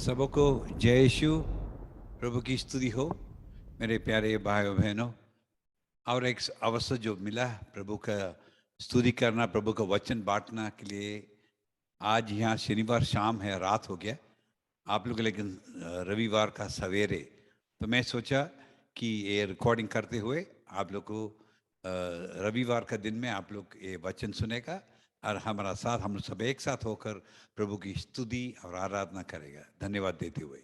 सबको जय यीशु प्रभु की स्तुति हो। मेरे प्यारे भाइयों बहनों, और एक अवसर जो मिला प्रभु का स्तुति करना, प्रभु का वचन बांटना के लिए। आज यहाँ शनिवार शाम है, रात हो गया आप लोग, लेकिन रविवार का सवेरे। तो मैं सोचा कि ये रिकॉर्डिंग करते हुए आप लोग को रविवार का दिन में आप लोग ये वचन सुनेगा और हमारा साथ, हम सब एक साथ होकर प्रभु की स्तुति और आराधना करेगा, धन्यवाद देते हुए।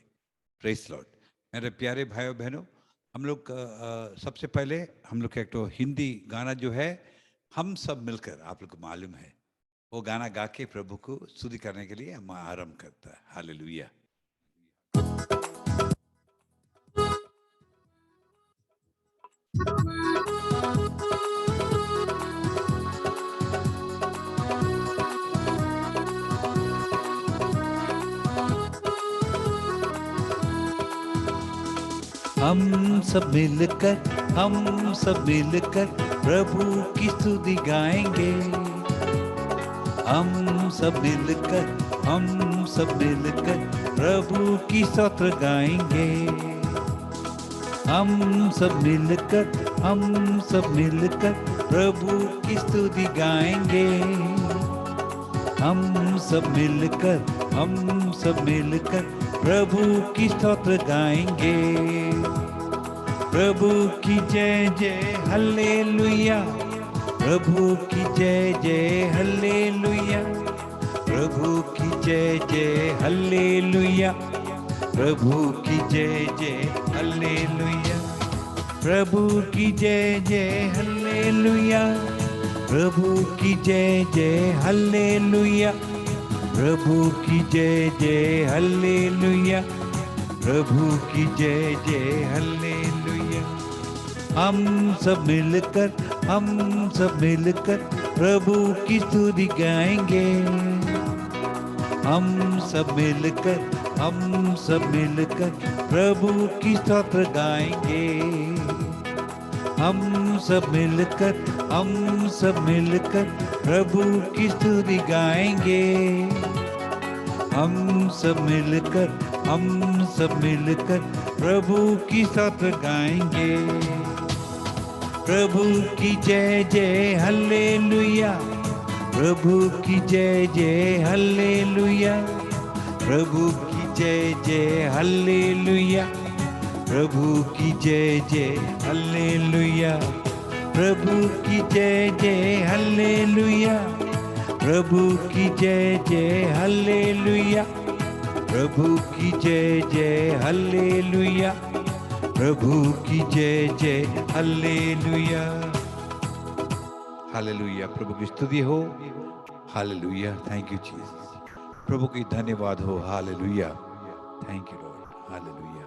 Praise Lord. मेरे प्यारे भाइयों बहनों, हम लोग सबसे पहले हम लोग का एक तो हिंदी गाना जो है, हम सब मिलकर, आप लोग को मालूम है, वो गाना गा के प्रभु को स्तुति करने के लिए हम आरंभ करता है। हालेलुया। हम सब मिलकर प्रभु की स्तुति गाएंगे। हम सब मिलकर प्रभु की स्तोत्र गाएंगे। हम सब मिलकर प्रभु की स्तुति गाएंगे। हम सब मिलकर प्रभु की स्तोत्र गाएंगे। प्रभु की जय जय हल्लेलुया, प्रभु की जय जय हल्लेलुया, प्रभु की जय जय हल्लेलुया, प्रभु की जय जय हल्लेलुया, प्रभु की जय जय हल्लेलुया, प्रभु की जय जय हल्लेलुया, प्रभु की जय जय हल्लेलुया, प्रभु की जय जय हल्लेलुया। हम सब मिलकर प्रभु की स्तुति गाएंगे। हम सब मिलकर प्रभु की स्तोत्र गाएंगे। हम सब मिलकर प्रभु की स्तुति गाएंगे। हम सब मिलकर प्रभु की स्तोत्र गाएंगे। प्रभु की जय जय हल्लेलुया, प्रभु की जय जय हल्लेलुया, प्रभु की जय जय हल्लेलुया, प्रभु की जय जय हल्लेलुया, प्रभु की जय जय हल्लेलुया, प्रभु की जय जय हल्लेलुया, प्रभु की जय जय हल्लेलुया, प्रभु की जय जय हल्लेलुया। हालेलुया, प्रभु की स्तुति हो। Hallelujah, thank you Jesus. प्रभु की धन्यवाद हो। Hallelujah, thank you lord. Hallelujah.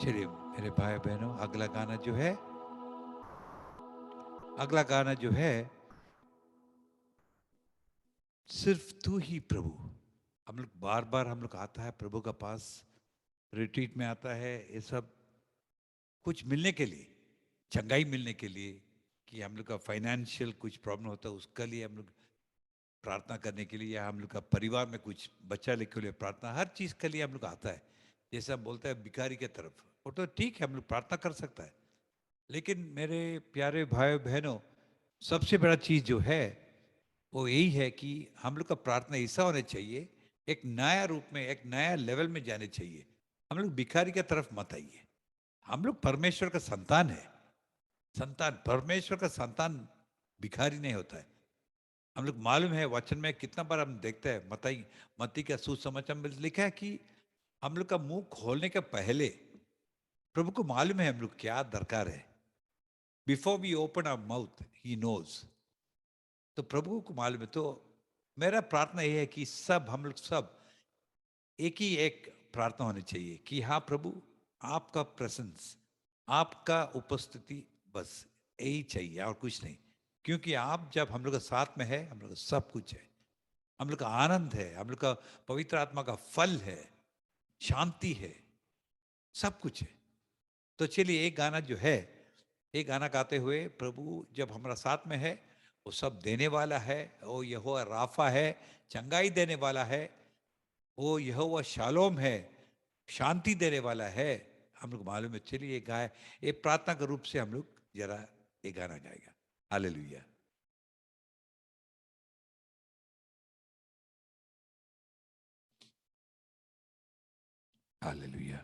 चलिए मेरे भाई बहनों, अगला गाना जो है सिर्फ तू ही प्रभु। हम लोग बार बार हम लोग आता है प्रभु का पास, रिट्रीट में आता है, ये सब कुछ मिलने के लिए, चंगाई मिलने के लिए, कि हम लोग का फाइनेंशियल कुछ प्रॉब्लम होता है उसका लिए हम लोग प्रार्थना करने के लिए, या हम लोग का परिवार में कुछ बच्चा लेके लिए प्रार्थना, हर चीज़ के लिए हम लोग आता है। जैसा बोलता है भिखारी के तरफ, वो तो ठीक है, हम लोग प्रार्थना कर सकता है। लेकिन मेरे प्यारे भाई बहनों, सबसे बड़ा चीज़ जो है वो यही है कि हम लोग का प्रार्थना ऐसा होना चाहिए, एक नया रूप में, एक नया लेवल में जाने चाहिए। हम लोग भिखारी की तरफ मत आइए। हम लोग परमेश्वर का संतान है। परमेश्वर का संतान भिखारी नहीं होता है। हम लोग मालूम है, वचन में कितना बार हम देखते हैं, मत्ती का सुसमाचार में लिखा है कि हम लोग का मुंह खोलने के पहले प्रभु को मालूम है हम लोग क्या दरकार है। Before we open our mouth he knows. तो प्रभु को मालूम है। तो मेरा प्रार्थना यह है कि हम लोग सब एक प्रार्थना होनी चाहिए कि हाँ प्रभु, आपका प्रेजेंस, आपका उपस्थिति, बस यही चाहिए और कुछ नहीं। क्योंकि आप जब हम लोग का साथ में है, हम लोग का सब कुछ है, हम लोग का आनंद है, हम लोग का पवित्र आत्मा का फल है, शांति है, सब कुछ है। तो चलिए एक गाना जो है, एक गाना गाते हुए प्रभु जब हमारा साथ में है, वो सब देने वाला है। वो यहोवा राफा है, चंगाई देने वाला है। वो यहोवा शालोम है, शांति देने वाला है। हम लोग मालूम है। चलिए ये प्रार्थना के रूप से हम लोग जरा ये गाना गाएगा। हालेलुया। हालेलुया।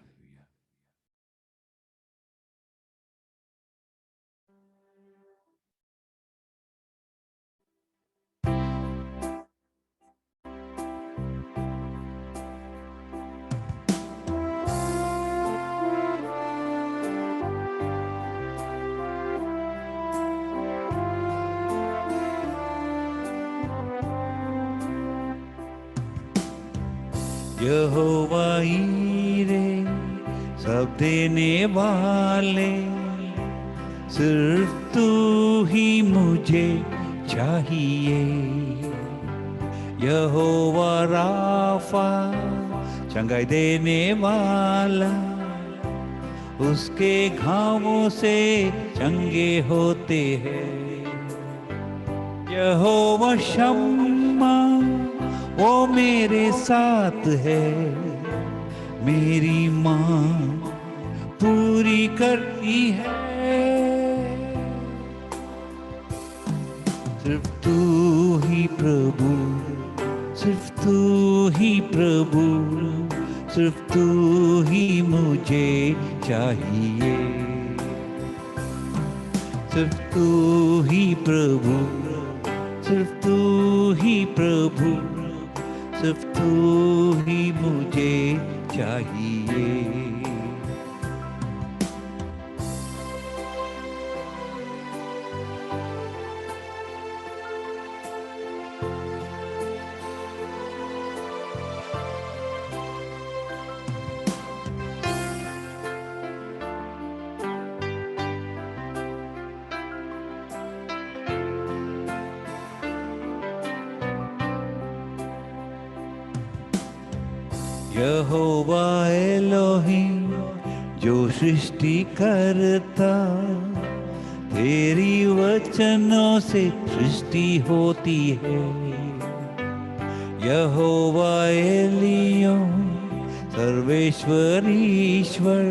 यहोवा ईरे सब देने वाले, सिर्फ तू ही मुझे चाहिए। यहोवा राफा चंगाई देने वाला, उसके घावों से चंगे होते हैं। यहोवा शम्मा वो मेरे साथ है, मेरी माँ पूरी करती है। सिर्फ तू ही प्रभु, सिर्फ तू ही प्रभु, सिर्फ तू ही मुझे चाहिए। सिर्फ तू ही प्रभु, सिर्फ तू ही प्रभु, सिर्फ तू ही मुझे चाहिए। यहोवा एलोहिम जो सृष्टि करता, तेरी वचनों से सृष्टि होती है। यहोवा एलियोन सर्वेश्वर ईश्वर,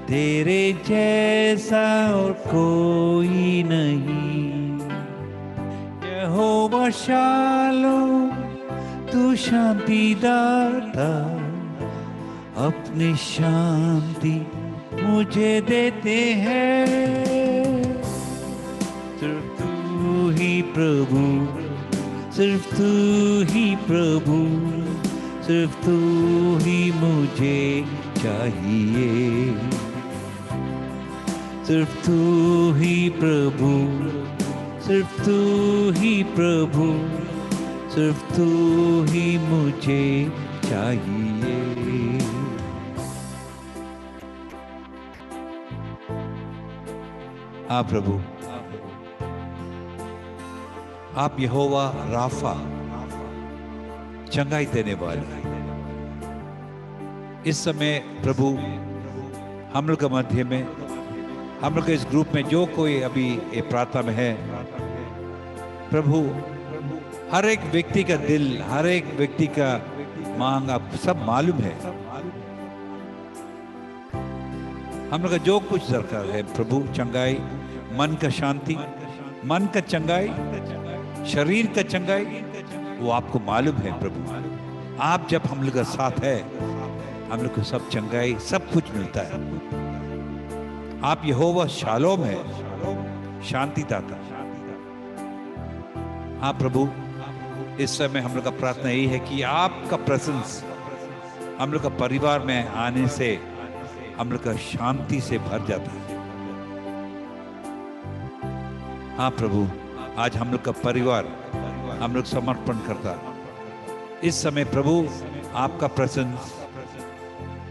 तेरे जैसा और कोई नहीं। यहोवा शालोम तू शांति दाता, अपनी शांति मुझे देते हैं। सिर्फ तू ही प्रभु, सिर्फ तू ही प्रभु, सिर्फ तू ही मुझे चाहिए। सिर्फ तू ही प्रभु, सिर्फ तू ही प्रभु, सिर्फ तू ही मुझे चाहिए। हाँ प्रभु, आप यहोवा राफा चंगाई देने वाले। इस समय प्रभु हम लोग के मध्य में, हम लोग के इस ग्रुप में जो कोई अभी ये प्रार्थना में है, प्रभु हर एक व्यक्ति का दिल, हर एक व्यक्ति का मांग आप सब मालूम है। हम लोग का जो कुछ दरकार है प्रभु, चंगाई, मन का शांति, मन का चंगाई, शरीर का चंगाई, वो आपको मालूम है प्रभु। आप जब हम लोग का साथ है, हम लोग को सब चंगाई, सब कुछ मिलता है। आप यहोवा शालोम है, शांति दाता। हाँ प्रभु, इस समय हम लोग का प्रार्थना यही है कि आपका प्रेजेंस हम लोग का परिवार में आने से हम लोग का शांति से भर जाता है। हाँ प्रभु, आज हम लोग का परिवार हम लोग समर्पण करता है। इस समय प्रभु आपका प्रेजेंस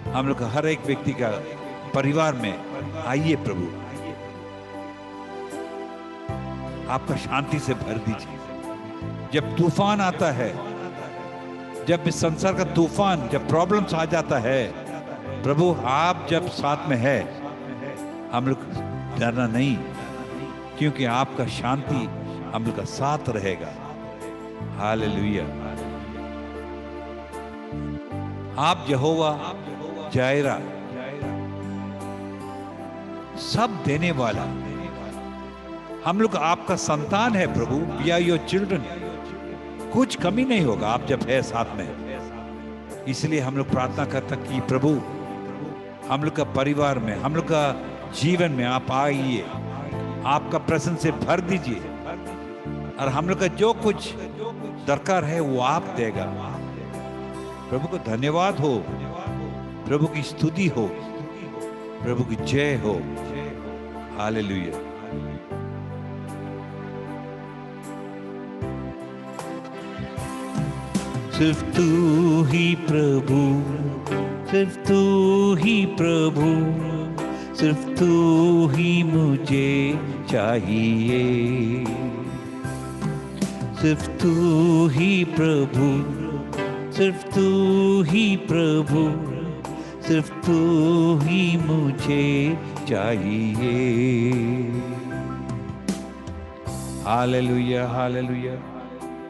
हम लोग का हर एक व्यक्ति का परिवार में आइए प्रभु, आपका शांति से भर दीजिए। जब तूफान आता है, जब इस संसार का तूफान, जब प्रॉब्लम्स आ जाता है, प्रभु आप जब साथ में है, हम लोग डरना नहीं, क्योंकि आपका शांति हम लोग का साथ रहेगा। हालेलुया। आप यहोवा जायरा, सब देने वाला, हम लोग आपका संतान है प्रभु। We are your children. कुछ कमी नहीं होगा आप जब है साथ में। इसलिए हम लोग प्रार्थना करते कि प्रभु हम लोग का परिवार में, हम लोग का जीवन में आप आइए, आपका प्रेजेंस से भर दीजिए, और हम लोग का जो कुछ दरकार है वो आप देगा। प्रभु को धन्यवाद हो, प्रभु की स्तुति हो, प्रभु की जय हो। हालेलुया। सिर्फ तू ही प्रभु, सिर्फ तू ही प्रभु, सिर्फ तू ही मुझे चाहिए। सिर्फ तू ही प्रभु, सिर्फ तू ही प्रभु, सिर्फ तू ही मुझे चाहिए। Hallelujah, hallelujah.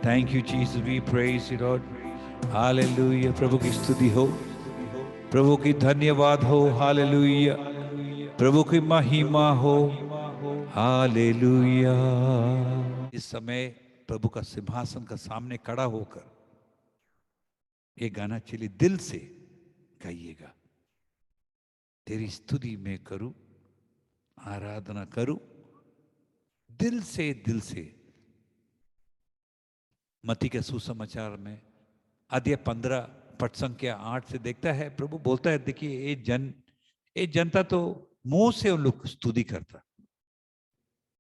Thank you Jesus, we praise you lord. Hallelujah. प्रभु की स्तुति हो, प्रभु की धन्यवाद हो। हालेलुया। प्रभु की महिमा हो। हालेलुया। इस समय प्रभु का सिंहासन का सामने खड़ा होकर ये गाना चलिए दिल से गाइएगा। तेरी स्तुति में करूं, आराधना करूं दिल से, दिल से। मत्ती के सुसमाचार में अध्याय 15 पद संख्या 8 से देखता है, प्रभु बोलता है, देखिए ये जनता तो मुंह से उन लोग स्तुति करता,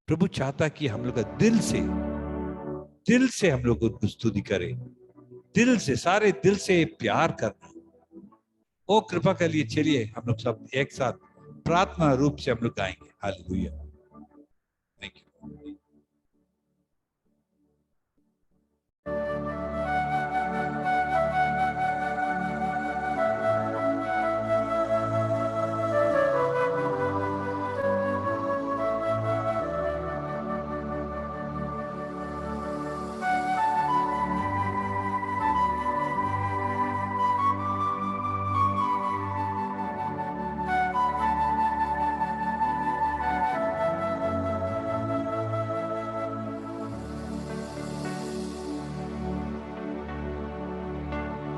प्रभु चाहता कि हम लोग का दिल से हम लोग उनको स्तुति करें, दिल से, सारे दिल से प्यार करना। ओ कृपा के लिए चलिए हम लोग सब एक साथ प्रार्थना रूप से हम लोग गाएंगे। हालेलुया। Thank you.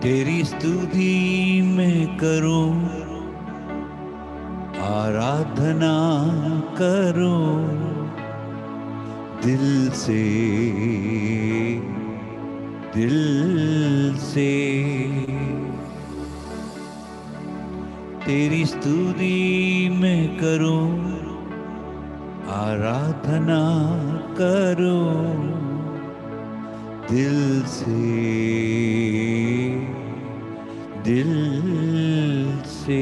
तेरी स्तुति में करूं, आराधना करूं दिल से, दिल से। तेरी स्तुति में करूं, आराधना करूं दिल से, दिल से।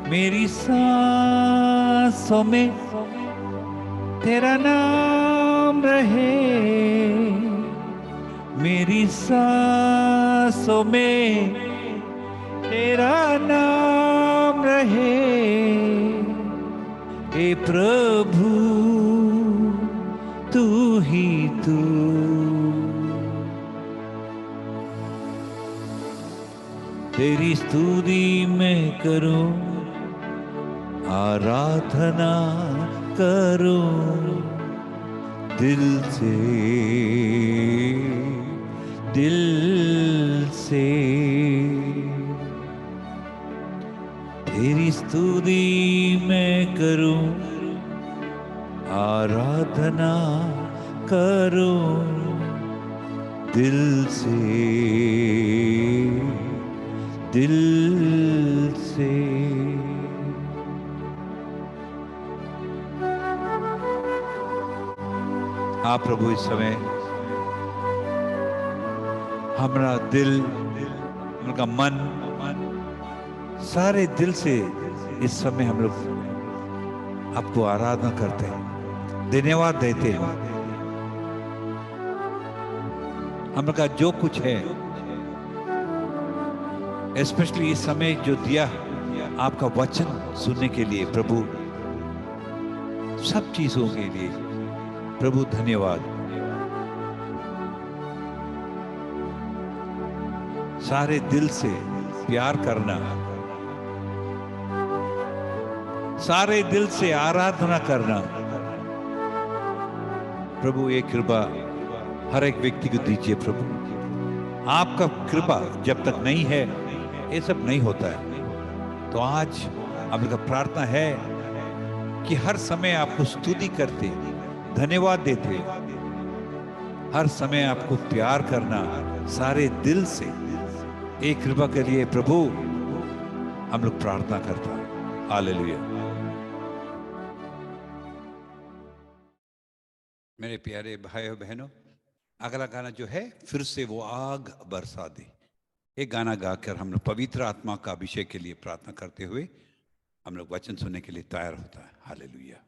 मेरी सांसों में तेरा नाम रहे, मेरी सांसों में तेरा नाम रहे। हे प्रभु तू ही तू, तेरी स्तुति मैं करूं, आराधना करूं दिल से, दिल से। तेरी स्तुति मैं करूं, आराधना करूं दिल से, दिल से। हाँ प्रभु, इस समय हमारा दिल, उनका मन, सारे दिल से इस समय हम लोग आपको आराधना करते हैं, धन्यवाद देते हैं। हम लोग का जो कुछ है, स्पेशली इस समय जो दिया आपका वचन सुनने के लिए प्रभु, सब चीजों के लिए प्रभु धन्यवाद। सारे दिल से प्यार करना, सारे दिल से आराधना करना, प्रभु ये कृपा हर एक व्यक्ति को दीजिए प्रभु। आपका कृपा जब तक नहीं है ये सब नहीं होता है। तो आज हम लोग का प्रार्थना है कि हर समय आपको स्तुति करते, धन्यवाद देते, हर समय आपको प्यार करना सारे दिल से, एक कृपा के लिए प्रभु हम लोग प्रार्थना करता है। हालेलुया। मेरे प्यारे भाइयों बहनों, अगला गाना जो है फिर से वो आग बरसा दे, एक गाना गाकर हम लोग पवित्र आत्मा का अभिषेक के लिए प्रार्थना करते हुए हम लोग वचन सुनने के लिए तैयार होता है। हालेलुया।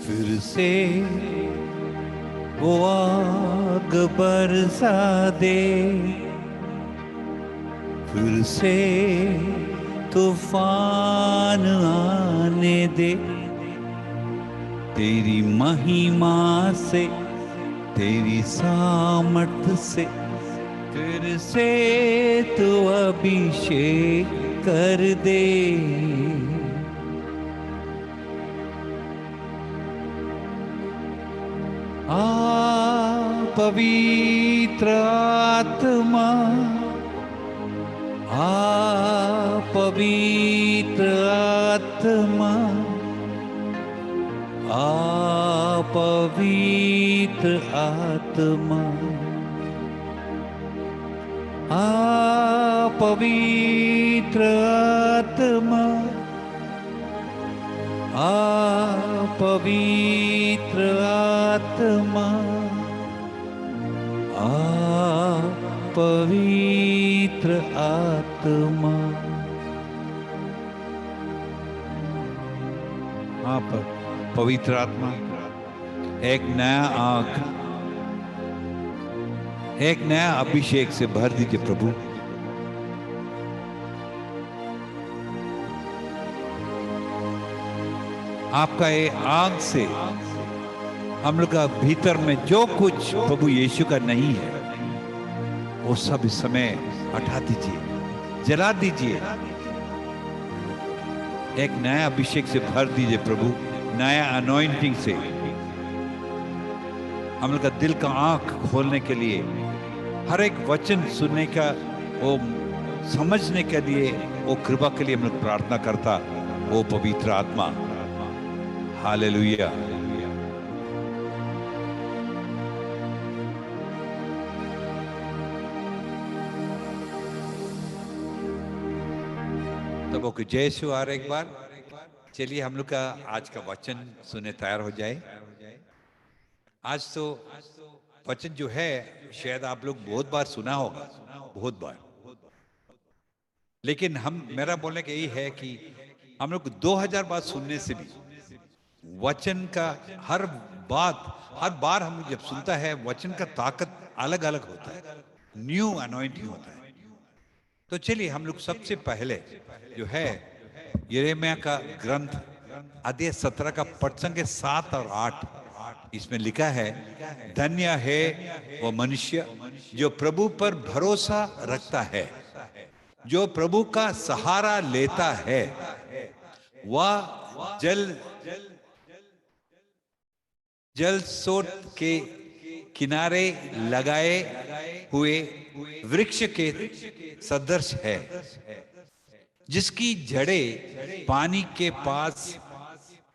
फिर से वो आग बरसा दे, फिर से तूफान आने दे, तेरी महिमा से, तेरी सामर्थ से, फिर से तू अभिषेक कर दे। पवित्र आत्मा, पवित्र आत्मा, पवित्र आत्मा, पवित्र आत्मा, पवित्र आत्मा, पवित्र आत्मा। पवित्र आत्मा एक नया आग, एक नया अभिषेक से भर दीजिए प्रभु। आपका ये आग से हम लोग का भीतर में जो कुछ प्रभु यीशु का नहीं है वो सब इस समय हटा दीजिए, जला दीजिए। एक नया अभिषेक से भर दीजिए प्रभु, नया अनॉइंटिंग से। हम लोग का दिल का आंख खोलने के लिए, हर एक वचन सुनने का, वो समझने के लिए, वो कृपा के लिए हम लोग प्रार्थना करता, वो पवित्र आत्मा। हालेलुया। तब ओके, जय यीशु। और एक बार चलिए हम लोग का आज का वचन सुने तैयार हो जाए। आज तो वचन जो है शायद आप लोग बहुत बार सुना होगा, बहुत बार, लेकिन मेरा बोलने का यही है कि हम लोग 2000 बार सुनने से भी वचन का हर बार हम जब सुनता है वचन का ताकत अलग अलग होता है, न्यू अनॉइंटिंग होता है। तो चलिए हम लोग सबसे पहले जो है यिर्मयाह का ग्रंथ अध्याय 17 का प्रसंग 7 और 8, इसमें लिखा है, धन्य है वो मनुष्य जो प्रभु पर भरोसा रखता है, जो प्रभु का सहारा लेता है। वह जल स्रोत के किनारे लगाए हुए वृक्ष के सदृश है, जिसकी जड़ें पानी के पास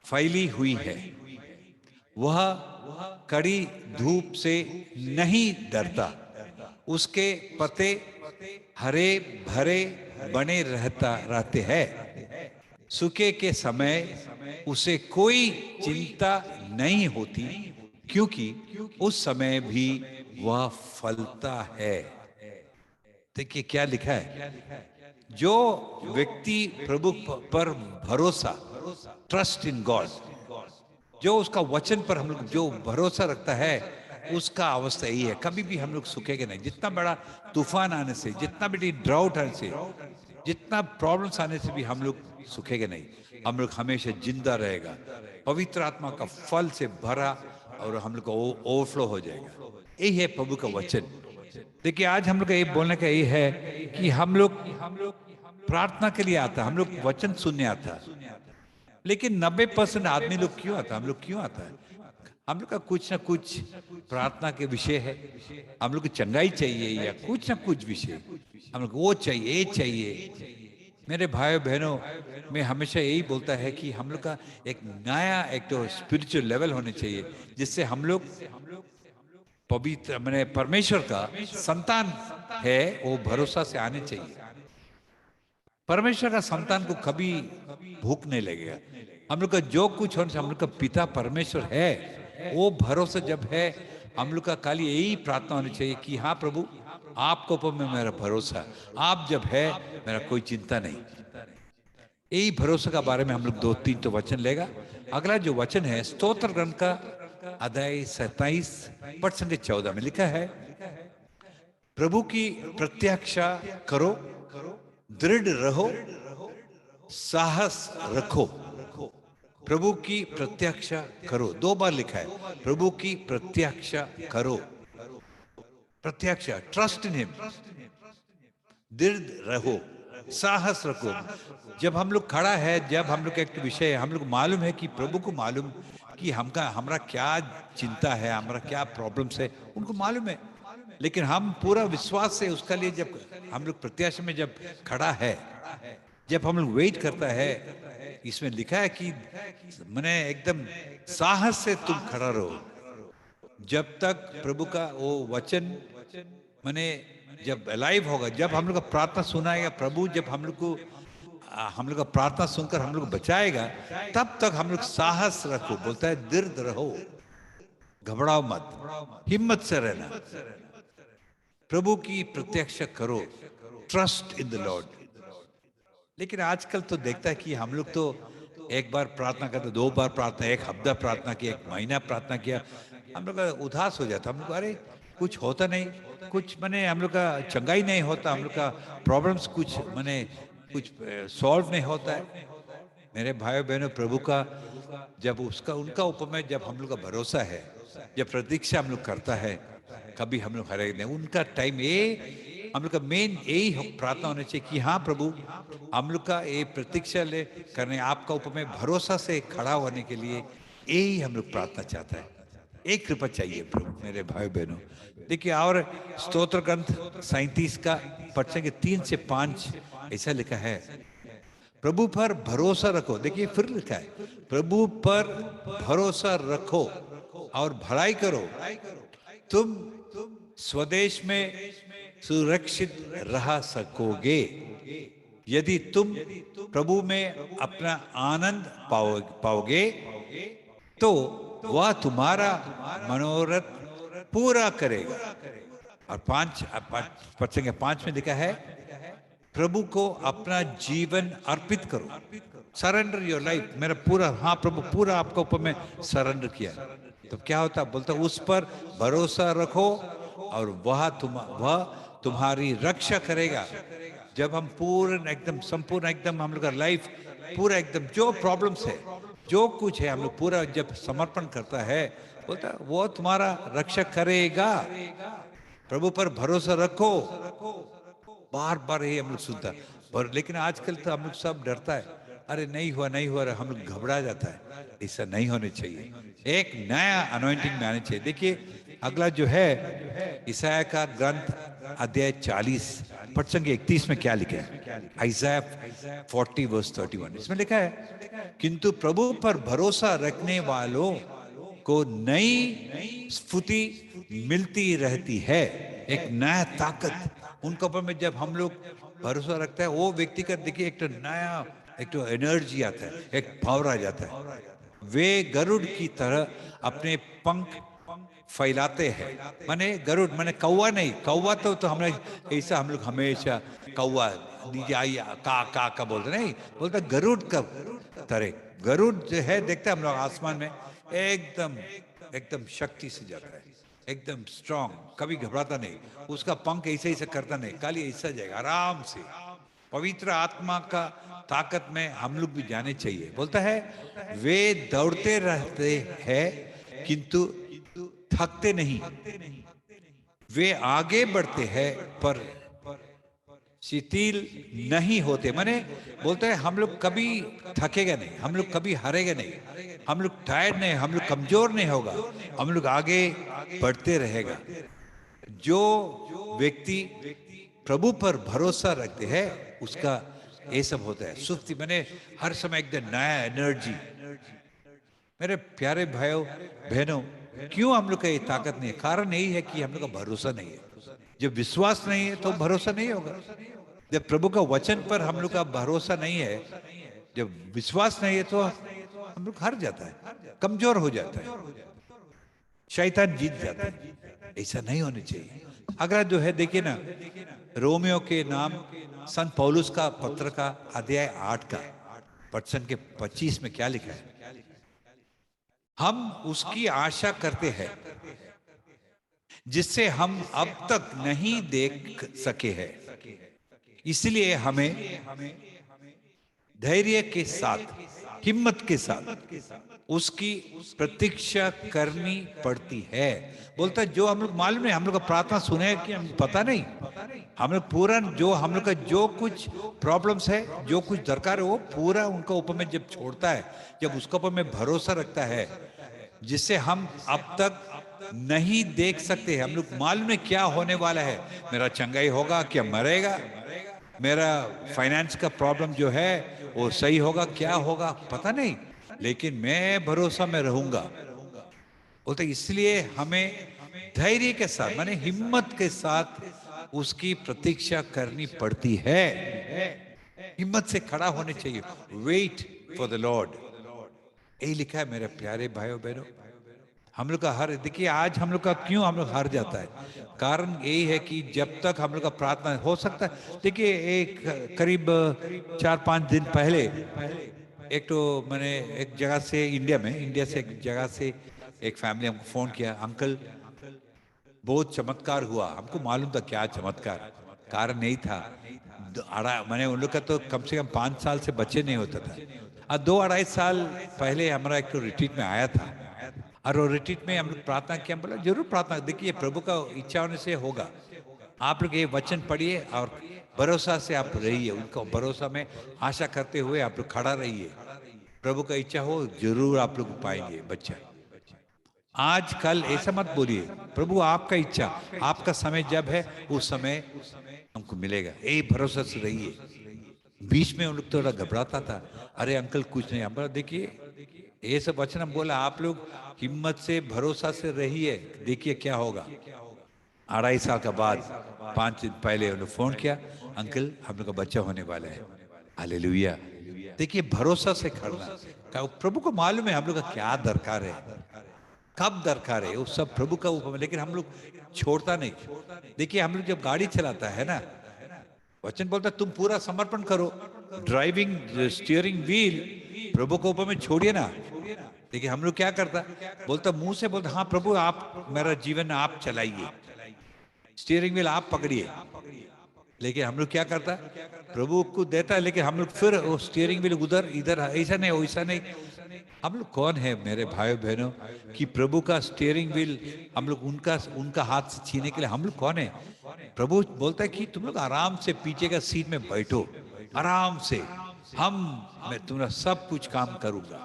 फैली हुई है। वह कड़ी धूप से नहीं डरता, उसके पत्ते हरे भरे बने रहते हैं। सूखे के समय उसे कोई चिंता नहीं होती, क्योंकि उस समय भी वह फलता है। देखिए क्या लिखा है, जो व्यक्ति प्रभु पर भरोसा, ट्रस्ट इन गॉड, जो उसका वचन पर हम लोग जो भरोसा रखता है, उसका अवस्था यही है, कभी भी हम लोग सूखेंगे नहीं। जितना बड़ा तूफान आने से, जितना बड़ी ड्राउट आने से, जितना प्रॉब्लम्स आने से भी हम लोग सूखेंगे नहीं, हम लोग हमेशा जिंदा रहेगा, पवित्र आत्मा का फल से भरा और हम लोग का ओवरफ्लो हो जाएगा। यही है प्रभु का वचन। देखिए आज हम लोग का ये बोलने का यही है कि हम लोग प्रार्थना के लिए आता, हम लोग वचन सुनने आता, लेकिन 90% आदमी लोग क्यों आता, हम लोग क्यों आता है? हम लोग का कुछ ना कुछ प्रार्थना के विषय है, हम लोग को चंगाई चाहिए या कुछ ना कुछ विषय, हम लोग वो चाहिए, ये चाहिए। मेरे भाइयों बहनों, मैं हमेशा यही बोलता है कि हम लोग का एक नया एक तो स्पिरिचुअल लेवल होने चाहिए, जिससे हम लोग पवित्र मैंने परमेश्वर का संतान है वो भरोसा से आने चाहिए। परमेश्वर का संतान को कभी भूख नहीं लगेगा। हम लोग का जो कुछ होने से हम लोग का पिता परमेश्वर है, वो भरोसा जब है, हम लोग का खाली यही प्रार्थना होनी चाहिए कि हाँ प्रभु, आपके ऊपर में मेरा भरोसा, आप जब है मेरा कोई चिंता नहीं। यही भरोसे का बारे में हम लोग 2-3 तो वचन लेगा। अगला जो वचन है स्तोत्र ग्रंथ का अध्याय 27 पद संख्या 14 में लिखा है, प्रभु की प्रत्याशा करो, दृढ़ रहो, साहस रखो। प्रभु की प्रत्याशा करो, 2 बार लिखा है, प्रभु की प्रत्याशा करो। प्रत्याशा, ट्रस्ट इन हिम, दृढ़ रहो, साहस रखो। जब हम लोग खड़ा है, जब हम लोग का एक विषय है, हम लोग मालूम है कि प्रभु को मालूम कि हमका हमारा क्या चिंता है, हमारा क्या प्रॉब्लम्स है, उनको मालूम है। लेकिन हम पूरा विश्वास से उसका लिए जब हम लोग प्रत्याशा में जब खड़ा है, जब हम लोग वेट करता है, इसमें लिखा है कि मैंने एकदम साहस से तुम खड़ा रहो जब तक प्रभु का वो वचन मैंने जब अलाइव होगा, जब हम लोग का प्रार्थना सुनाएगा प्रभु, जब हम लोग को हम लोग का प्रार्थना सुनकर हम लोग को बचाएगा, तब तक हम लोग साहस रखो, बोलता है दृढ़ रहो, घबराओ मत, हिम्मत से रहना, प्रभु की प्रत्यक्ष करो, ट्रस्ट इन द लॉर्ड। लेकिन आजकल तो देखता है कि हम लोग तो एक बार प्रार्थना करते, 2 बार प्रार्थना, एक हफ्ता प्रार्थना किया, एक महीना प्रार्थना किया, हम लोग का उदास हो जाता, हम लोग अरे कुछ होता नहीं, कुछ मैंने हम लोग का चंगाई नहीं होता, हम लोग का प्रॉब्लम्स कुछ मैंने कुछ सॉल्व नहीं होता है। मेरे भाइयों बहनों, प्रभु का जब उसका उनका ऊपर में जब हम लोग का भरोसा है, जब प्रतीक्षा हम लोग करता है, कभी हम लोग हरे नहीं, उनका टाइम ये हम लोग का मेन यही प्रार्थना होनी चाहिए कि हाँ प्रभु, हम लोग का ये प्रतीक्षा ले करने, आपका ऊपर में भरोसा से खड़ा होने के लिए यही हम लोग प्रार्थना चाहता है। एक कृपा चाहिए प्रभु। मेरे भाई बहनों देखिए, और स्तोत्र ग्रंथ 37 का पद के 3 से 5 ऐसा लिखा है, प्रभु पर भरोसा रखो। देखिए फिर लिखा है, प्रभु पर भरोसा रखो और भलाई करो, तुम स्वदेश में सुरक्षित रह सकोगे। यदि तुम प्रभु में अपना आनंद पाओगे तो वह तुम्हारा मनोरथ पूरा करेगा। और 5 में लिखा है, प्रभु को अपना जीवन अर्पित करो, सरेंडर योर लाइफ, मेरा पूरा, हाँ प्रभु पूरा आपका ऊपर में सरेंडर किया। तो क्या होता, बोलता उस पर भरोसा रखो और वह तुम्हारी रक्षा करेगा। जब हम पूर्ण एकदम संपूर्ण एकदम हम लोग का लाइफ पूरा एकदम जो प्रॉब्लम्स है, जो कुछ है, हम लोग पूरा जब समर्पण करता है, बोलता वो तुम्हारा रक्षा करेगा। प्रभु पर भरोसा रखो, बार बार ये हम लोग सुनता पर, लेकिन आजकल तो हम लोग सब डरता है, अरे नहीं हुआ नहीं हुआ, हम लोग घबरा जाता है। ऐसा नहीं होने चाहिए, एक नया अनॉइंटिंग में आने चाहिए। देखिए अगला जो है ईसाया का ग्रंथ अध्याय 40 पद संख्या 31 में क्या लिखा है, आइज़ाया 40:31, इसमें लिखा है, किंतु प्रभु पर भरोसा रखने वालों को नई स्फूर्ति मिलती रहती है, एक नया ताकत उनके ऊपर में जब हम लोग भरोसा रखता है, वो व्यक्ति का देखिए एक तो नया एक तो एनर्जी आता है, एक पावर आ जाता है। वे गरुड़ की तरह अपने पंख फैलाते हैं। माने गरुड़ माने कौवा नहीं, कौवा तो हमने ऐसा हम लोग हमेशा कौवा नीचे आई का बोलते नहीं, बोलता गरुड़ का तरह। गरुड़ जो है देखते हम लोग आसमान में एकदम एकदम शक्ति से जाता है, एकदम स्ट्रांग, कभी घबराता नहीं, उसका पंख ऐसे ऐसे करता नहीं, खाली ऐसा जाएगा आराम से। पवित्र आत्मा का ताकत में हम लोग भी जाने चाहिए। बोलता है वे दौड़ते रहते हैं किंतु थकते नहीं, वे आगे बढ़ते हैं पर शिथिल नहीं होते। माने बोलते हैं हम लोग कभी थकेगा नहीं, हम लोग कभी हारेगा नहीं, हम लोग टायर्ड नहीं, हम लोग कमजोर नहीं होगा, हम लोग आगे बढ़ते रहेगा। जो व्यक्ति प्रभु पर भरोसा रखते हैं उसका ये सब होता है। सुस्ती मैंने हर समय एकदम नया एनर्जी। मेरे प्यारे भाइयों बहनों, क्यों हम लोग का ये ताकत नहीं है? कारण यही है कि हम लोग का भरोसा नहीं है। जब विश्वास नहीं है तो भरोसा नहीं होगा। जब प्रभु का वचन पर हम लोग का भरोसा नहीं है, जब विश्वास नहीं है तो हम लोग हार जाता है, कमजोर हो जाता है, शैतान जीत जाता है। ऐसा नहीं होना चाहिए। अगर जो है देखिए ना, रोमियो के नाम संत पौलुस का पत्र का अध्याय 8 का वचन के 25 में क्या लिखा है? हम उसकी आशा करते हैं जिससे हम अब तक नहीं देख सके हैं, इसलिए हमें धैर्य के साथ, हिम्मत के साथ उसकी प्रतीक्षा करनी पड़ती है। बोलता है जो हम लोग मालूम नहीं, हम लोग का प्रार्थना सुने कि हम पता नहीं, हम लोग पूरा जो हम लोग का जो कुछ प्रॉब्लम्स है, जो कुछ दरकार है, वो पूरा उनका ऊपर में जब छोड़ता है, जब उसके ऊपर में भरोसा रखता है, जिससे हम अब तक नहीं देख सकते। हम लोग मालूम नहीं क्या होने वाला है, मेरा चंगाई होगा क्या मरेगा, मेरा फाइनेंस का प्रॉब्लम जो है वो सही होगा क्या होगा पता नहीं, लेकिन मैं भरोसा में रहूंगा। बोलते इसलिए हमें धैर्य के साथ, माने हिम्मत के साथ उसकी प्रतीक्षा करनी पड़ती है। हिम्मत से खड़ा होने चाहिए। वेट फॉर द लॉर्ड, यही लिखा है मेरे प्यारे भाइयों बहनों। हम लोग का हर, देखिए आज हम लोग का क्यों हम लोग हार जाता है, कारण यही है कि जब तक हम लोग का प्रार्थना हो सकता है। देखिए एक करीब 4-5 दिन पहले एक तो मैंने एक जगह से इंडिया से एक जगह से एक फैमिली हमको फोन किया, अंकल बहुत चमत्कार हुआ। हमको मालूम था क्या चमत्कार, कारण नहीं था। मैंने उन लोग का तो कम से कम 5 साल से बच्चे नहीं होता था। 2-2.5 साल पहले हमारा एक तो रिट्रीट में आया था, और वो रिट्रीट में हम लोग प्रार्थना किया। हम बोला जरूर प्रार्थना, देखिए प्रभु का इच्छा होने से होगा। आप लोग ये वचन पढ़िए और भरोसा से आप रहिए, उनका भरोसा में आशा करते हुए आप लोग खड़ा रहिए। प्रभु का इच्छा हो जरूर आप लोग पाएंगे बच्चा। आज कल ऐसा मत बोलिए, प्रभु आपका इच्छा, आपका समय जब है उस समय हमको मिलेगा, यही भरोसा से रहिए। बीच में उन लोग थोड़ा घबराता था, अरे अंकल कुछ नहीं। हमारा देखिए ये सब वचन हम बोला, आप लोग हिम्मत से भरोसा से रहिए, देखिए क्या होगा। 2.5 साल का बाद 5 दिन पहले उन्होंने फोन किया, अंकल हम लोग का बच्चा होने वाला है। हालेलुया। देखिए भरोसा से खड़ना, प्रभु को मालूम है हम लोग का क्या दरकार है, कब दरकार है, वो सब प्रभु का ऊपर में, लेकिन हम लोग छोड़ता नहीं। देखिए हम लोग जब गाड़ी चलाता है ना, वचन बोलता तुम पूरा समर्पण करो, ड्राइविंग स्टीयरिंग व्हील प्रभु को ऊपर में छोड़िए ना। देखिए हम लोग क्या करता, बोलता मुंह से बोलता हाँ प्रभु आप मेरा जीवन आप चलाइए, स्टीयरिंग व्हील आप पकड़िए, लेकिन हम लोग क्या करता, प्रभु को देता है, लेकिन हम लोग फिर वो स्टीयरिंग व्हील उधर इधर, ऐसा नहीं वैसा नहीं। हम लोग कौन है मेरे भाइयों बहनों कि प्रभु का स्टीयरिंग व्हील हम लोग उनका हाथ से छीने के लिए, हम लोग कौन है? प्रभु बोलता है कि तुम लोग आराम से पीछे का सीट में बैठो, आराम से, मैं तुम्हारा सब कुछ काम करूंगा।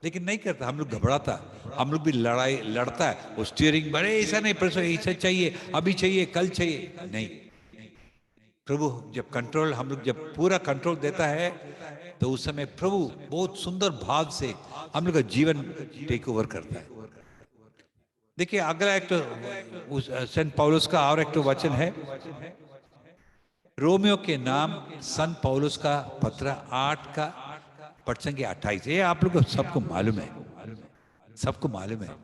लेकिन नहीं करता, हम लोग घबराता, हम लोग भी लड़ता है वो स्टीयरिंग, बड़े ऐसा नहीं प्रभु ऐसा चाहिए, अभी चाहिए, कल चाहिए, नहीं। प्रभु जब कंट्रोल, हम लोग जब पूरा कंट्रोल देता है तो उस समय प्रभु बहुत सुंदर भाव से हम लोग का जीवन टेक ओवर करता है। देखिए अगला एक तो संत पौलुस का और एक तो वचन है, रोमियो के नाम संत पौलुस का पत्र 8 का वचन के 28। ये आप लोग को सबको मालूम है, सबको मालूम है।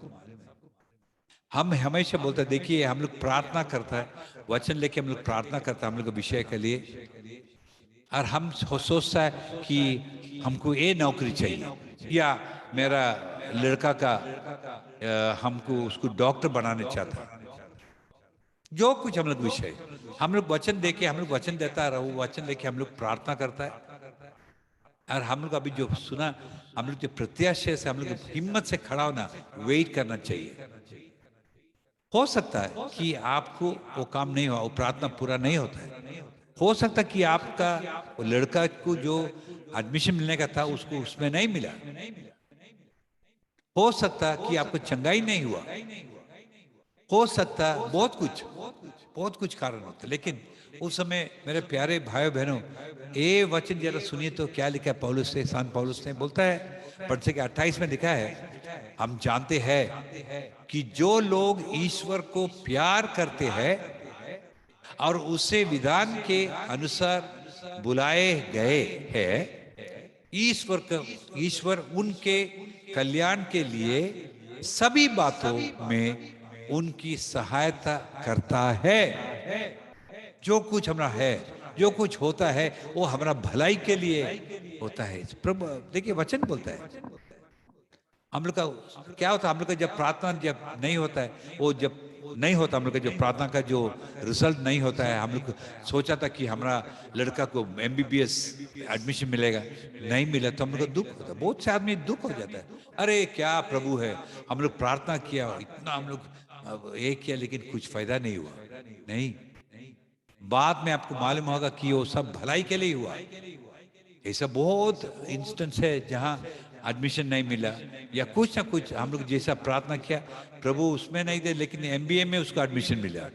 हम हमेशा बोलते हैं, देखिए हम लोग प्रार्थना करता है, वचन लेके हम लोग प्रार्थना करता है हम लोग के विषय के लिए, और हम सोचता है कि हमको ये नौकरी चाहिए, या मेरा लड़का का हमको उसको डॉक्टर बनाने चाहता है, जो कुछ हम लोग विषय, हम लोग वचन देके, हम लोग वचन देता रहो, वचन लेके हम लोग प्रार्थना करता है। और हम लोग अभी जो सुना, हम लोग जो प्रत्याशा से हम लोग हिम्मत से खड़ा होना, वेट करना चाहिए। हो सकता है कि आपको वो काम नहीं हुआ, वो प्रार्थना पूरा नहीं होता है। हो सकता है कि आपका वो लड़का को जो एडमिशन मिलने का था उसको उसमें नहीं मिला। हो सकता है कि आपको चंगाई नहीं हुआ। हो सकता है बहुत कुछ कारण होता है। लेकिन उस समय मेरे प्यारे भाइयों बहनों, ये वचन जरा सुनिए तो क्या लिखा है पौलुस से, सान पौलुस ने बोलता है, पढ़ के 28 में लिखा है, हम जानते हैं कि जो लोग ईश्वर को प्यार करते हैं और उसे विधान के अनुसार बुलाए गए हैं, ईश्वर उनके कल्याण के लिए सभी बातों में उनकी सहायता करता है। जो कुछ हमारा है, जो कुछ होता है, वो हमारा भलाई के लिए होता है। प्रभु देखिए वचन बोलता है, हम लोग का क्या होता है, हम लोग का जब प्रार्थना जब नहीं होता है, वो जब नहीं होता हम लोग का जो प्रार्थना का जो रिजल्ट नहीं होता है, हम लोग सोचा था कि हमारा लड़का को एमबीबीएस एडमिशन मिलेगा, नहीं मिला तो हम लोग को दुख होता है। बहुत से आदमी दुख हो जाता है, अरे क्या प्रभु है, हम लोग प्रार्थना किया, इतना हम लोग ये किया, लेकिन कुछ फायदा नहीं हुआ। नहीं, बाद में आपको मालूम होगा कि वो सब भलाई के लिए हुआ। ऐसा बहुत इंस्टेंस है जहां एडमिशन नहीं मिला, या कुछ ना कुछ हम लोग जैसा प्रार्थना किया प्रभु उसमें नहीं दे, लेकिन एमबीए में उसको एडमिशन मिला।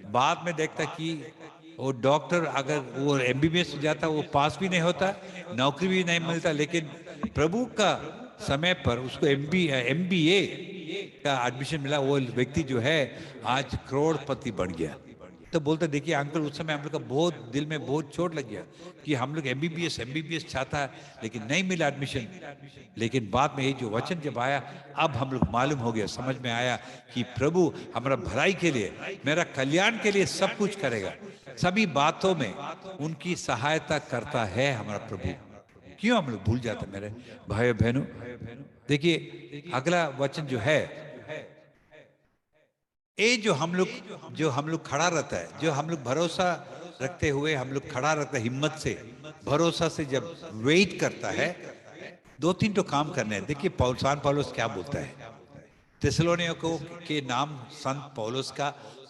बाद में देखता कि वो डॉक्टर अगर वो एमबीबीएस जाता वो पास भी नहीं होता, नौकरी भी नहीं मिलता, लेकिन प्रभु का समय पर उसको एमबीए का एडमिशन मिला। वो व्यक्ति जो है आज करोड़पति बन गया। तो बोलते देखिए अंकल, उस समय हम लोग का बहुत दिल में बहुत चोट लग गया कि हम लोग एमबीबीएस चाहता है लेकिन नहीं मिला एडमिशन। लेकिन बाद में ये जो वचन जब आया, अब हम लोग मालूम हो गया, समझ में आया कि प्रभु हमारा भलाई के लिए, मेरा कल्याण के लिए सब कुछ करेगा, सभी बातों में उनकी सहायता करता है हमारा प्रभु। क्यों हम लोग भूल जाते मेरे भाइयों बहनों। देखिए अगला वचन जो है, ये जो हम लोग खड़ा रहता है, जो हम लोग भरोसा रखते हुए हम लोग खड़ा रहता है, हिम्मत से भरोसा से जब वेट करता है, दो तीन तो काम करने हैं। देखिए सान पौलुस क्या बोलता है थिस्सलुनीकियों के नाम संत पौलुस का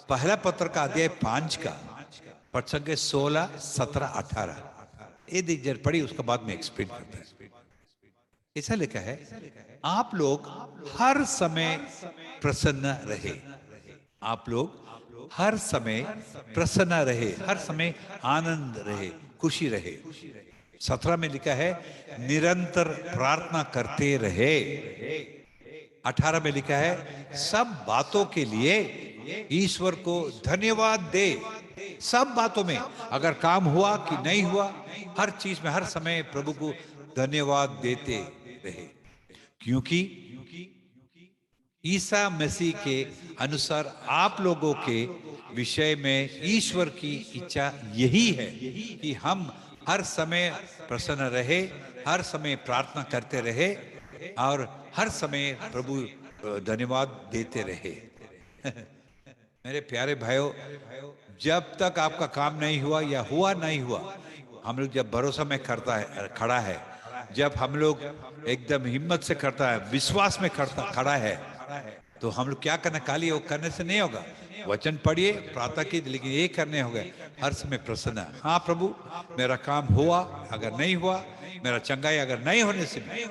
पहला पत्र का अध्याय 5 का प्रसंग 16, 17, 18, ये जब पढ़ी उसके बाद में एक्सप्लेन करता है। ऐसा लिखा है, आप लोग हर समय प्रसन्न रहे। आप लोग हर समय प्रसन्न रहे, हर समय आनंद रहे, खुशी रहे। 17 में लिखा है निरंतर प्रार्थना करते रहे। 18 में लिखा है सब बातों के लिए ईश्वर को धन्यवाद दे। सब बातों में, अगर काम हुआ कि नहीं हुआ, हर चीज में हर समय प्रभु को धन्यवाद देते रहे, क्योंकि ईसा मसीह के अनुसार आप लोगों के विषय में ईश्वर की इच्छा यही है कि हम हर समय प्रसन्न रहे, हर समय प्रार्थना करते रहे और हर समय प्रभु धन्यवाद देते रहे। मेरे प्यारे भाइयों, जब तक आपका काम नहीं हुआ या हुआ नहीं हुआ, हम लोग जब भरोसा में करता है खड़ा है, जब हम लोग एकदम हिम्मत से करता है, विश्वास में खड़ा है, तो हम लोग क्या करना, खाली वो करने से नहीं होगा। वचन पढ़िए, प्रार्थना की, लेकिन ये करने होगा हर समय प्रसन्न। हाँ प्रभु, मेरा काम हुआ अगर नहीं हुआ, मेरा चंगाई अगर नहीं होने से भी,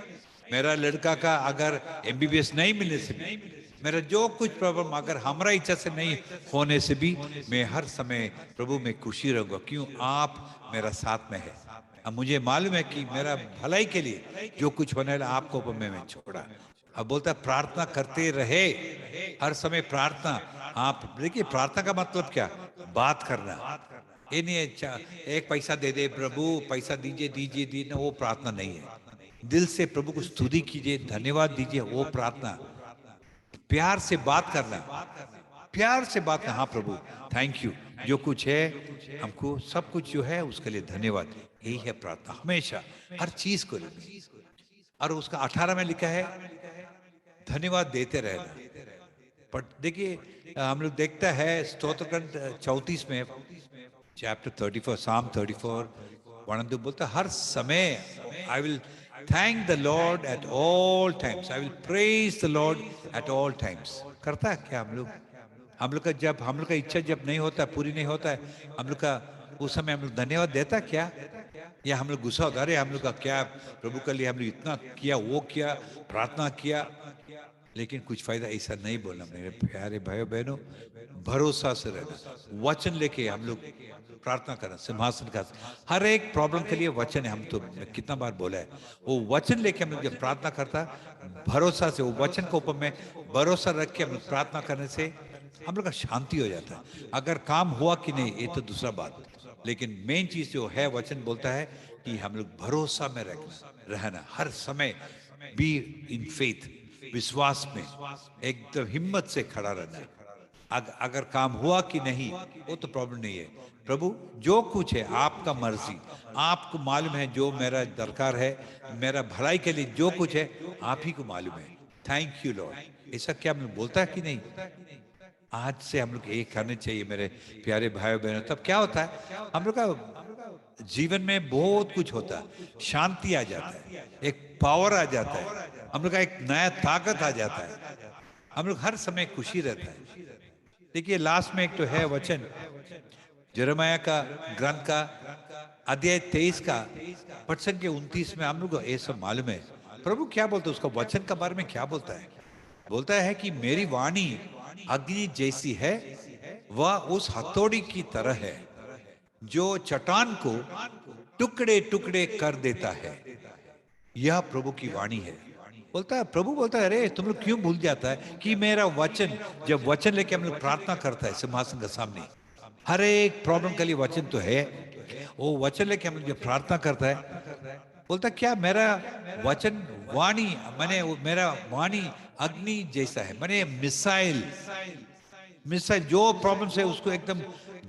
मेरा लड़का का अगर एमबीबीएस नहीं मिलने से भी, मेरा जो कुछ प्रॉब्लम अगर हमारा इच्छा से नहीं होने से भी, मैं हर समय प्रभु में खुशी रहूंगा। क्यों? आप मेरा साथ में है। अब मुझे मालूम है कि मेरा भलाई के लिए जो कुछ होने वाला आपको मैं छोड़ा। अब बोलता है प्रार्थना करते रहे, हर समय प्रार्थना। आप देखिए प्रार्थना का मतलब क्या, बात करना। ये नहीं है एक पैसा दे दे प्रभु, पैसा दीजिए दीजिए दीजिए, वो प्रार्थना नहीं है। दिल से प्रभु को स्तुति कीजिए, धन्यवाद दीजिए, वो प्रार्थना। प्यार से बात करना, प्यार से बात करना, हाँ प्रभु थैंक यू, जो कुछ है हमको सब कुछ जो है उसके लिए धन्यवाद। यही है प्रार्थना, हमेशा हर चीज को लेकर। और उसका 18 में लिखा है धन्यवाद देते रहना। देखिए हम लोग देखता है स्तोत्र ग्रंथ 34 में, चैप्टर 34, साम 34, वर्णन बोलता है हर समय I will thank the Lord at all times, I will praise the Lord at all times. करता है क्या हम लोग का जब हम लोग का इच्छा जब नहीं होता, पूरी नहीं होता है, हम लोग का उस समय हम लोग धन्यवाद देता क्या, या हम लोग गुस्सा होता, अरे हम लोग का क्या, प्रभु के लिए हम लोग इतना किया, वो किया, प्रार्थना किया, लेकिन कुछ फायदा ऐसा नहीं बोलना। मेरे प्यारे भाइयों बहनों, भरोसा से रहना, वचन लेके हम लोग प्रार्थना करना, सिंहासन का हर एक प्रॉब्लम के लिए वचन है। हम तो मैं कितना बार बोला है, वो वचन लेके हम लोग जब प्रार्थना करता, भरोसा से वो वचन के ऊपर में भरोसा रख के हम लोग प्रार्थना करने से हम लोग का शांति हो जाता है। अगर काम हुआ कि नहीं ये तो दूसरा बात, लेकिन मेन चीज जो है वचन बोलता है कि हम लोग भरोसा में रहना हर समय, बी इन फेथ, विश्वास में एकदम हिम्मत से खड़ा रहना है। अगर काम हुआ कि नहीं वो तो प्रॉब्लम नहीं है। प्रभु जो कुछ है आपका मर्जी, आपको मालूम है जो मेरा दरकार है, मेरा भलाई के लिए जो कुछ है आप ही को मालूम है। थैंक यू लॉर्ड, ऐसा क्या हम लोग बोलता है कि नहीं? आज से हम लोग एक करने चाहिए मेरे प्यारे भाइयों बहनों। तब क्या होता है, हम लोग का जीवन में बहुत कुछ होता है, शांति आ जाता है, एक पावर आ जाता है, हम लोग का एक नया ताकत आ जाता है, हम लोग हर समय खुशी रहता है। देखिए लास्ट में एक तो है वचन, यिर्मयाह का ग्रंथ का अध्याय 23 का वचन के 29 में हम लोग को ये सब मालूम है प्रभु क्या बोलते हैं, उसका वचन के बारे में क्या बोलता है। बोलता है कि मेरी वाणी अग्नि जैसी है, वह उस हथौड़ी की तरह है जो चट्टान को टुकड़े टुकड़े कर देता है। यह प्रभु की वाणी है। बोलता है, प्रभु बोलता है, अरे तुम लोग क्यों भूल जाता है कि मेरा वचन, जब वचन लेके हम लोग प्रार्थना करता है सिंहासन के सामने, हर एक प्रॉब्लम के लिए वचन तो है, वो वचन लेके हम लोग जब प्रार्थना करता है, बोलता क्या मेरा वचन वाणी, मैंने मेरा वाणी अग्नि जैसा है, मैंने मिसाइल, मिसाइल जो प्रॉब्लम्स है उसको एकदम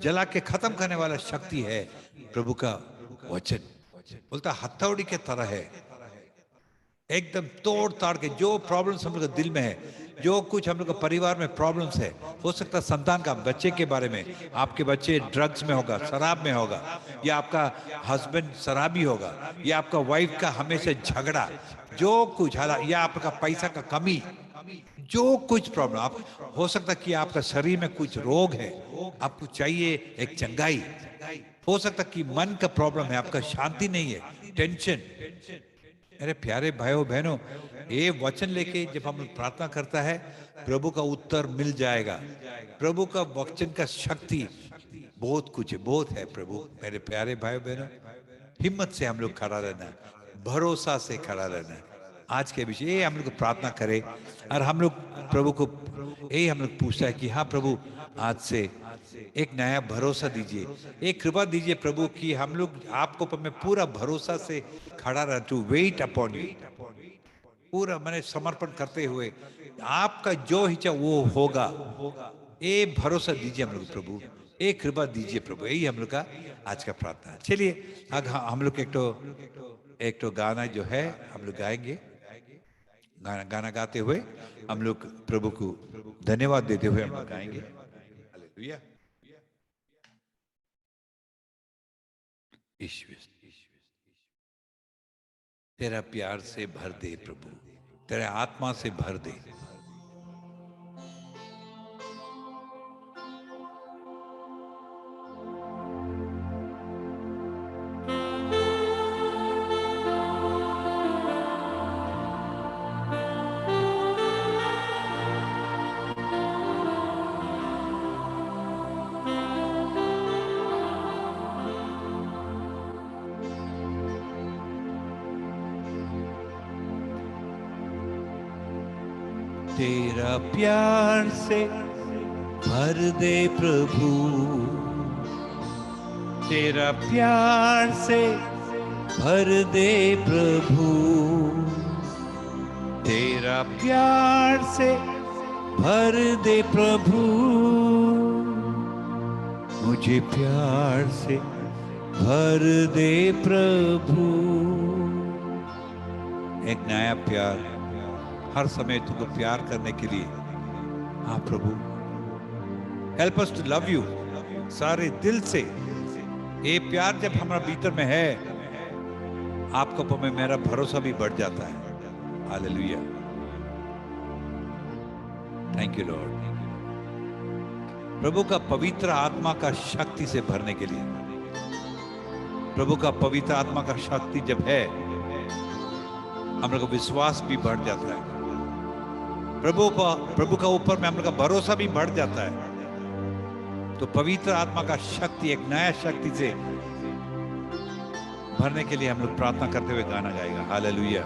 जला के खत्म करने वाला शक्ति है प्रभु का वचन। बोलता हथौड़ी के तरह है, एकदम तोड़ ताड़ के जो प्रॉब्लम्स हम लोग के दिल में है, जो कुछ हम लोग के परिवार में प्रॉब्लम्स है, हो सकता है संतान का, बच्चे के बारे में, आपके बच्चे ड्रग्स में होगा, शराब में होगा, या आपका हस्बैंड शराबी होगा, या आपका वाइफ का हमेशा झगड़ा, जो कुछ हालात, या आपका पैसा का कमी, जो कुछ प्रॉब्लम आप, हो सकता है कि आपका शरीर में कुछ रोग है, आपको चाहिए एक चंगाई, हो सकता कि मन का प्रॉब्लम है, आपका शांति नहीं है, टेंशन। अरे प्यारे भाइयों बहनों, ये वचन लेके जब हम प्रार्थना करता है प्रभु का उत्तर मिल जाएगा। प्रभु का वचन का शक्ति बहुत कुछ है, बहुत है। प्रभु मेरे प्यारे भाइयों बहनों, हिम्मत से हम लोग खड़ा रहना, भरोसा से खड़ा रहना। आज के विषय ये हम लोग प्रार्थना करें, और हम लोग प्रभु को यही हम लोग पूछता है कि हाँ प्रभु आज से एक नया भरोसा दीजिए, एक कृपा दीजिए प्रभु कि हम लोग आपको पर में पूरा भरोसा से खड़ा रह, टू वेट अपॉन यू, पूरा मैंने समर्पण करते हुए आपका जो इच्छा वो होगा, ये भरोसा दीजिए हम लोग प्रभु, एक कृपा दीजिए प्रभु। यही हम लोग का आज का प्रार्थना है। चलिए अब हम लोग एक तो गाना जो है हम लोग गाएंगे, गाना गाते हुए हम लोग प्रभु को धन्यवाद देते हुए हम लोग गाएंगे। हालेलुया। ईश्वर तेरा प्यार से भर दे प्रभु, तेरे आत्मा से भर दे। तेरा प्यार से भर दे प्रभु, तेरा प्यार से भर दे प्रभु, तेरा प्यार से भर दे प्रभु, मुझे प्यार से भर दे प्रभु। एक नया प्यार, हर समय तुमको प्यार करने के लिए हाँ प्रभु, help us to love you सारे दिल से। ये प्यार जब हमारा भीतर में है, आपके ऊपर में मेरा भरोसा भी बढ़ जाता है। Hallelujah, thank you lord. प्रभु का पवित्र आत्मा का शक्ति से भरने के लिए, प्रभु का पवित्र आत्मा का शक्ति जब है, हम लोग का विश्वास भी बढ़ जाता है। प्रभु का ऊपर में हम लोग का भरोसा भी बढ़ जाता है। तो पवित्र आत्मा का शक्ति, एक नया शक्ति से भरने के लिए हम लोग प्रार्थना करते हुए गाना गाएगा। हालेलुया।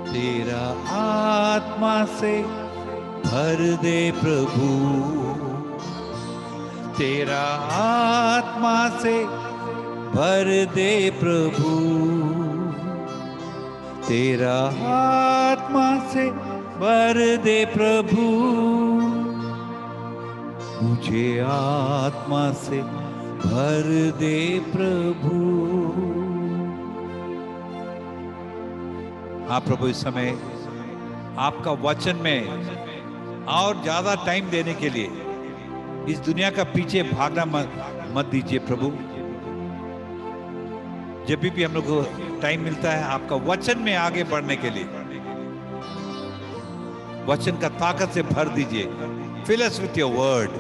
तेरा आत्मा से भर दे प्रभु, तेरा आत्मा से भर दे प्रभु, तेरा आत्मा से भर दे प्रभु, मुझे आत्मा से भर दे प्रभु। हाँ प्रभु, इस समय आपका वचन में और ज्यादा टाइम देने के लिए इस दुनिया का पीछे भागना मत दीजिए प्रभु। जब भी हम लोग को टाइम मिलता है आपका वचन में आगे बढ़ने के लिए, वचन का ताकत से भर दीजिए। Fill us with your word.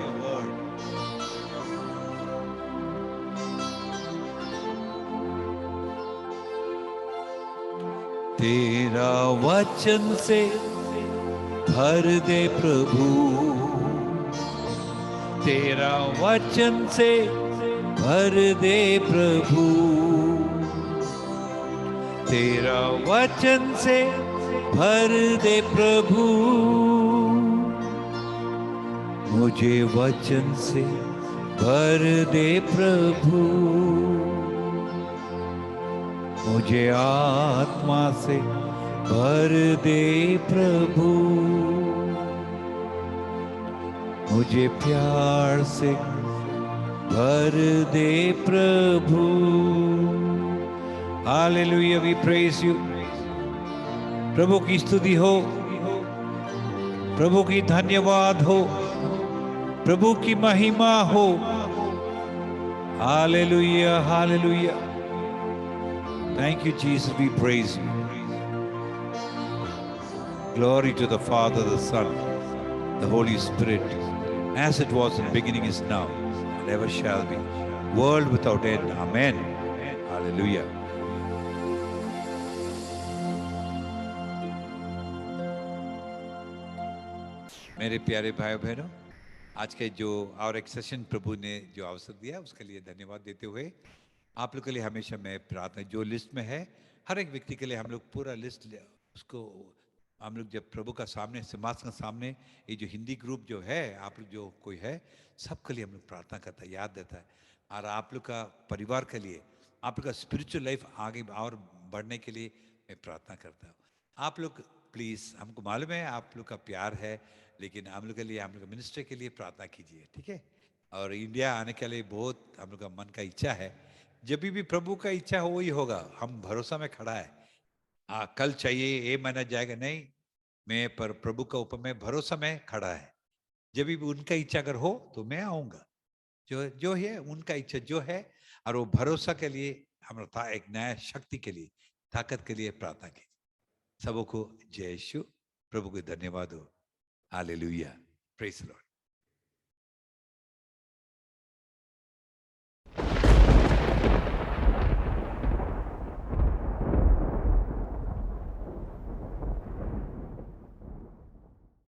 तेरा वचन से भर दे प्रभु, तेरा वचन से भर दे प्रभु, तेरा वचन से भर दे प्रभु, मुझे वचन से भर दे प्रभु, मुझे आत्मा से भर दे प्रभु, मुझे प्यार से भर दे प्रभु। Hallelujah, we praise you. प्रभु की स्तुति हो, प्रभु की धन्यवाद हो, प्रभु की महिमा हो। Hallelujah, hallelujah. Thank you, Jesus. We praise you. Glory to the Father, the Son, the Holy Spirit, as it was in the beginning, is now, and ever shall be. World without end. Amen. Hallelujah. मेरे प्यारे भाई बहनों, आज के जो और एक session प्रभु ने जो अवसर दिया उसके लिए धन्यवाद देते हुए आप लोग के लिए हमेशा मैं प्रार्थना, जो लिस्ट में है हर एक व्यक्ति के लिए हम लोग पूरा लिस्ट उसको हम लोग जब प्रभु का सामने, सिंहासन के सामने, ये जो हिंदी ग्रुप जो है, आप लोग जो कोई है, सबके लिए हम लोग प्रार्थना करता है, याद देता है। और आप लोग का परिवार के लिए, आप लोग का स्पिरिचुअल लाइफ आगे और बढ़ने के लिए मैं प्रार्थना करता हूँ। आप लोग प्लीज़, हमको मालूम है आप लोग का प्यार है, लेकिन हम लोग के लिए, हम लोग मिनिस्ट्री के लिए प्रार्थना कीजिए, ठीक है। और इंडिया आने के लिए बहुत हम लोग का मन का इच्छा है। जब भी प्रभु का इच्छा हो वही होगा। हम भरोसा में खड़ा है। कल चाहिए, ये महीना जाएगा, नहीं, मैं पर प्रभु का ऊपर में भरोसा में खड़ा है। जब भी उनका इच्छा अगर हो तो मैं आऊंगा। जो जो है उनका इच्छा जो है, और वो भरोसा के लिए हमारा एक नया शक्ति के लिए, ताकत के लिए प्रार्थना की। सबों को जय यीशु, प्रभु को धन्यवाद हो। Hallelujah, praise the Lord.